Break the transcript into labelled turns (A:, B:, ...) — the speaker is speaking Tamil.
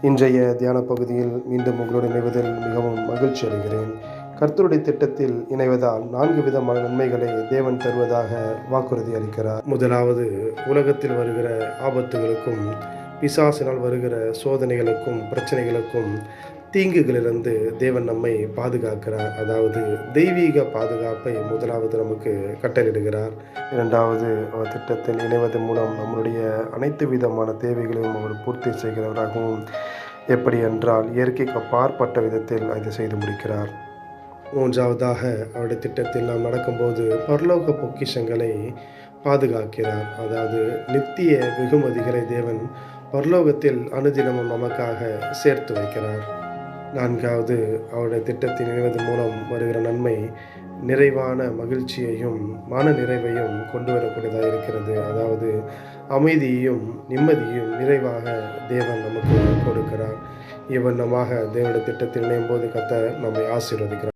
A: இன்றைய தியான பகுதியில் மீண்டும் உங்களோடு இணைவதில் மிகவும் மகிழ்ச்சி அடைகிறேன். கர்த்தருடைய திட்டத்தில் இணைவதால் 4 விதமான நன்மைகளை தேவன் தருவதாக வாக்குறுதி அளிக்கிறார். முதலாவது, உலகத்தில் வருகிற ஆபத்துகளுக்கும் பிசாசினால் வருகிற சோதனைகளுக்கும் பிரச்சனைகளுக்கும் தீங்குகளிலிருந்து தேவன் நம்மை பாதுகாக்கிறார். அதாவது தெய்வீக பாதுகாப்பை முதலாவது நமக்கு கட்டளையிடுகிறார். இரண்டாவது, அவர் திட்டத்தில் இணைவதன் மூலம் நம்முடைய அனைத்து விதமான தேவைகளையும் அவர் பூர்த்தி செய்கிறவராகவும், எப்படி என்றால் இயற்கைக்கு அப்பாற்பட்ட விதத்தில் அதை செய்து முடிக்கிறார். மூன்றாவதாக, அவருடைய திட்டத்தில் நாம் நடக்கும்போது பரலோக பொக்கிஷங்களை பாதுகாக்கிறார். அதாவது நித்திய வெகுமதிகளை தேவன் பரலோகத்தில் அனுதினமும் நமக்காக சேர்த்து வைக்கிறார். நான்காவது, அவருடைய திட்டத்தில் இணைவதன் மூலம் வருகிற நன்மை நிறைவான மகிழ்ச்சியையும் மன நிறைவையும் கொண்டு வரக்கூடியதாக இருக்கிறது. அதாவது அமைதியையும் நிம்மதியையும் நிறைவாக தேவன் நமக்கு கொடுக்கிறார். இவ்வண்ணமாக தேவனுடைய திட்டத்தில் இணையும் போது கர்த்தர் நம்மை ஆசீர்வதிக்கிறார்.